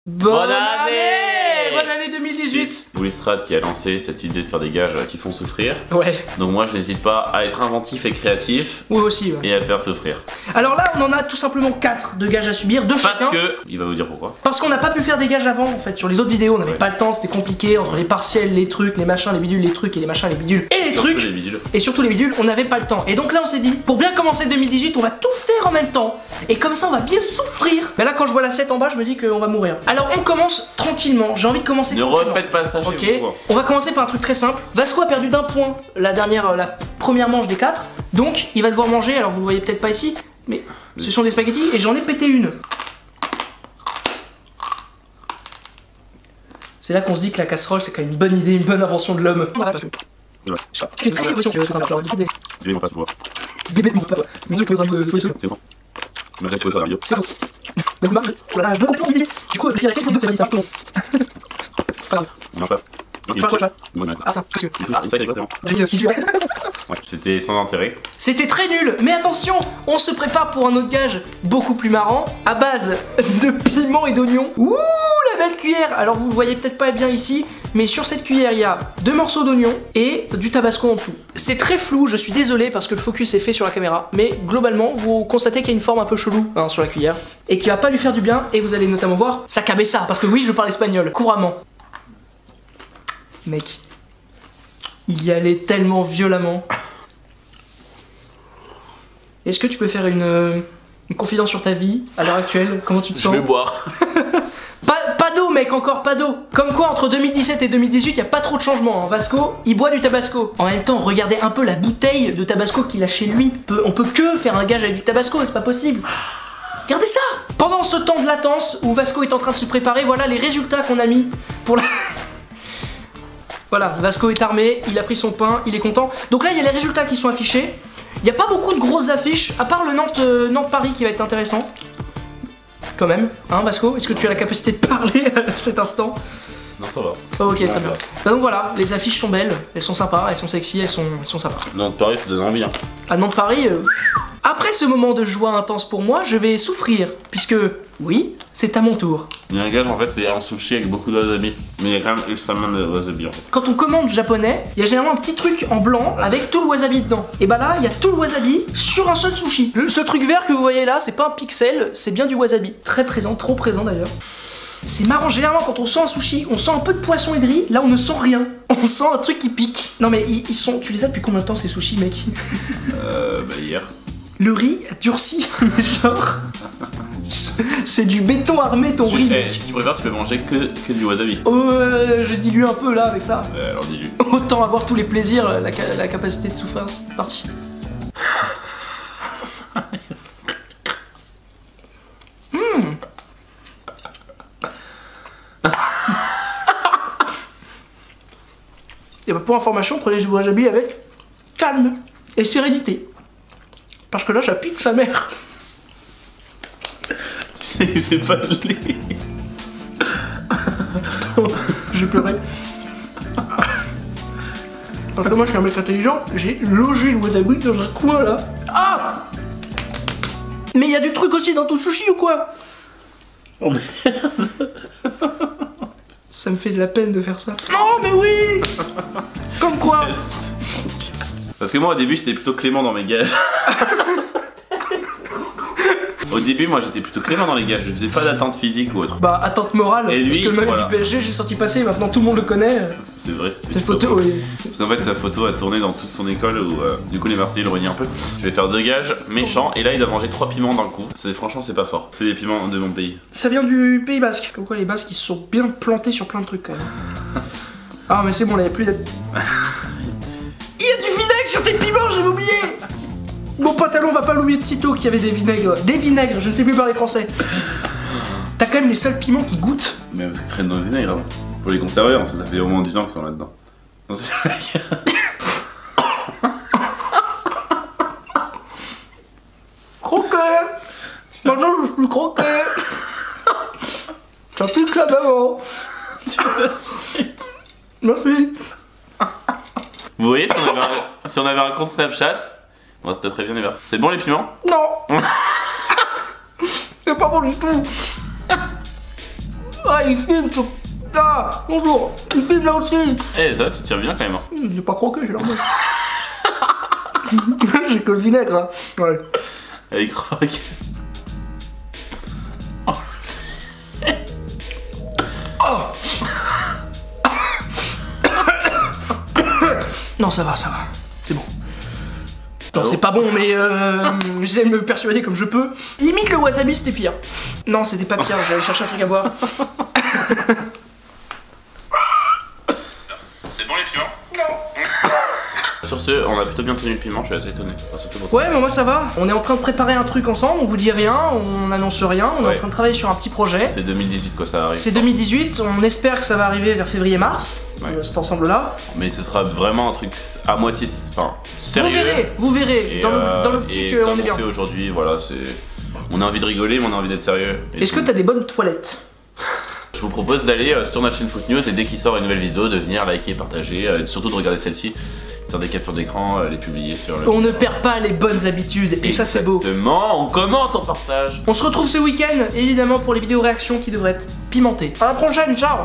Bonne année 2018. Louis Strade qui a lancé cette idée de faire des gages qui font souffrir. Ouais. Donc moi je n'hésite pas à être inventif et créatif. Oui aussi, ouais. Et à faire souffrir. Alors là on en a tout simplement 4 de gages à subir, 2 chacun. Parce que, il va vous dire pourquoi. Parce qu'on n'a pas pu faire des gages avant en fait, sur les autres vidéos on n'avait Ouais. pas le temps, c'était compliqué, entre les partiels, les trucs, les machins, les bidules, les trucs et les machins, les bidules et les Surtout trucs. les bidules. Et surtout les bidules, on n'avait pas le temps. Et donc là on s'est dit, pour bien commencer 2018, on va tout faire en même temps. Et comme ça on va bien souffrir. Mais là quand je vois l'assiette en bas, je me dis qu'on va mourir. Alors on commence tranquillement, j'ai envie de commencer Ne tranquillement. refaites pas ça chez Ok, vous. on va commencer par un truc très simple. Vasco a perdu d'1 point la première manche des 4. Donc il va devoir manger, alors vous le voyez peut-être pas ici, mais ce sont des spaghettis et j'en ai pété une. C'est là qu'on se dit que la casserole c'est quand même une bonne idée, une bonne invention de l'homme. Ouais. Qu'est-ce que c'est que Je vais pas pouvoir. Bébé, pas toi. C'est bon. Je vais trouver ça dans la vidéo. C'est bon. Mais vous marquez, voilà, je comprends l'idée. Du coup, le c'est que c'est un peu long. Pas grave. On en pas. Ah, ça, parce que j'ai mis ce qui suit. Ouais, c'était sans intérêt. C'était très nul, mais attention, on se prépare pour un autre gage beaucoup plus marrant, à base de piment et d'oignons. Ouh, la belle cuillère. Alors vous le voyez peut-être pas bien ici, mais sur cette cuillère il y a 2 morceaux d'oignon et du tabasco en dessous. C'est très flou, je suis désolé parce que le focus est fait sur la caméra, mais globalement vous constatez qu'il y a une forme un peu chelou sur la cuillère et qui va pas lui faire du bien, et vous allez notamment voir sa cabeza, parce que oui, je parle espagnol couramment. Mec, il y allait tellement violemment. Est-ce que tu peux faire une confidence sur ta vie à l'heure actuelle? Comment tu te Je sens? vais boire. Pas d'eau mec, encore pas d'eau. Comme quoi entre 2017 et 2018 y a pas trop de changements. Vasco, il boit du tabasco. En même temps, regardez un peu la bouteille de tabasco qu'il a chez lui. On peut que faire un gage avec du tabasco, c'est pas possible. Regardez ça. Pendant ce temps de latence où Vasco est en train de se préparer, voilà les résultats qu'on a mis pour la... Voilà, Vasco est armé, il a pris son pain, il est content. Donc là, il y a les résultats qui sont affichés. Il n'y a pas beaucoup de grosses affiches, à part le Nantes-Paris qui va être intéressant. Quand même, hein Vasco? Est-ce que tu as la capacité de parler à cet instant? Non, ça va. Oh, ok, très bien. Bah donc voilà, les affiches sont belles, elles sont sympas, elles sont sexy, elles sont sympas. Non, Paris, ça donne envie. Hein. À Nantes-Paris, après ce moment de joie intense pour moi, je vais souffrir, puisque, oui, c'est à mon tour. Il y a un gage en fait, c'est un sushi avec beaucoup de wasabi. Mais il y a quand même extrêmement de wasabi en fait. Quand on commande japonais, il y a généralement un petit truc en blanc avec tout le wasabi dedans. Et bah là, il y a tout le wasabi sur un seul sushi. Ce truc vert que vous voyez là, c'est pas un pixel, c'est bien du wasabi. Très présent, trop présent d'ailleurs. C'est marrant, généralement quand on sent un sushi, on sent un peu de poisson et de riz, là on ne sent rien. On sent un truc qui pique. Non mais ils sont... Tu les as depuis combien de temps ces sushis mec? Bah hier. Le riz a durci, genre... C'est du béton armé ton riz mec. Si tu préfères, tu peux manger que du wasabi. Je dilue un peu là avec ça. Alors dis-lui. Autant avoir tous les plaisirs, la capacité de souffrance. Parti. Et bah pour information, prenez du wasabi avec calme et sérénité. Parce que là, ça pique sa mère. Tu sais que c'est pas de lait. Je pleurais. Parce que moi, je suis un mec intelligent, j'ai logé le wasabi dans un coin là. Ah! Mais il y a du truc aussi dans ton sushi ou quoi? Oh merde. Ça me fait de la peine de faire ça. Non mais oui. Comme quoi. Parce que moi au début j'étais plutôt clément dans mes gages. Au début moi j'étais plutôt clément dans les gages, je faisais pas d'attente physique ou autre. Bah attente morale, Et lui, parce que le mec voilà. du PSG j'ai senti passer, maintenant tout le monde le connaît. C'est vrai, c'était Cette super photo, beau. oui. Parce qu'en fait sa photo a tourné dans toute son école où du coup les Marseillais le reniaient un peu. Je vais faire 2 gages méchants et là il doit manger 3 piments d'un coup. Franchement c'est pas fort, c'est des piments de mon pays. Ça vient du Pays Basque, comme quoi les Basques ils se sont bien plantés sur plein de trucs quand même. Ah mais c'est bon, là il y a plus de... Il y a du vinaigre sur tes piments, j'avais oublié. Mon pantalon va pas l'oublier de sitôt qu'il y avait des vinaigres. Des vinaigres, je ne sais plus parler français. T'as quand même les seuls piments qui goûtent. Mais parce qu'ils traînent dans le vinaigre hein. Pour les conserveurs, ça fait au moins 10 ans qu'ils sont là-dedans. Non, c'est Croquer. Maintenant je suis plus croquer. Ça pique la maman. Merci. Vous voyez si on avait un compte Snapchat, on se taperait bien les verres. C'est bon les piments? Non. C'est pas bon du tout. Ah, il filme sur... Ah, bonjour. Il filme là aussi. Eh, ça va, tu tires bien quand même. Hein. J'ai pas croqué, j'ai l'air bon. J'ai que le vinaigre, hein. Ouais. Avec croque. Non, ça va, c'est bon. Non, Allô c'est pas bon, mais j'essaie de me persuader comme je peux. Limite le wasabi, c'était pire. Non, c'était pas pire, j'allais chercher un truc à boire. C'est bon les piments? Non. Sur ce, on a plutôt bien tenu le piment, je suis assez étonné. Enfin, surtout pour Ouais, mais moi ça va. On est en train de préparer un truc ensemble, on vous dit rien, on n'annonce rien, on est en train de travailler sur un petit projet. C'est 2018 quoi, ça arrive. C'est 2018, on espère que ça va arriver vers février-mars, Ouais. cet ensemble-là. Mais ce sera vraiment un truc à moitié, enfin, sérieux. Vous verrez, Et, dans l'optique, et on comme est bien. on fait aujourd'hui, voilà, c'est... On a envie de rigoler, mais on a envie d'être sérieux. Et Est-ce que t'as des bonnes toilettes? je vous propose d'aller sur notre chaîne Foot News et dès qu'il sort une nouvelle vidéo, de venir liker, partager, et surtout de regarder celle-ci, faire des captures d'écran, les publier sur le... On ne perd pas les bonnes habitudes, et ça c'est beau. Exactement, on commente, on partage. On se retrouve ce week-end, évidemment, pour les vidéos réactions qui devraient être pimentées. À la prochaine, ciao!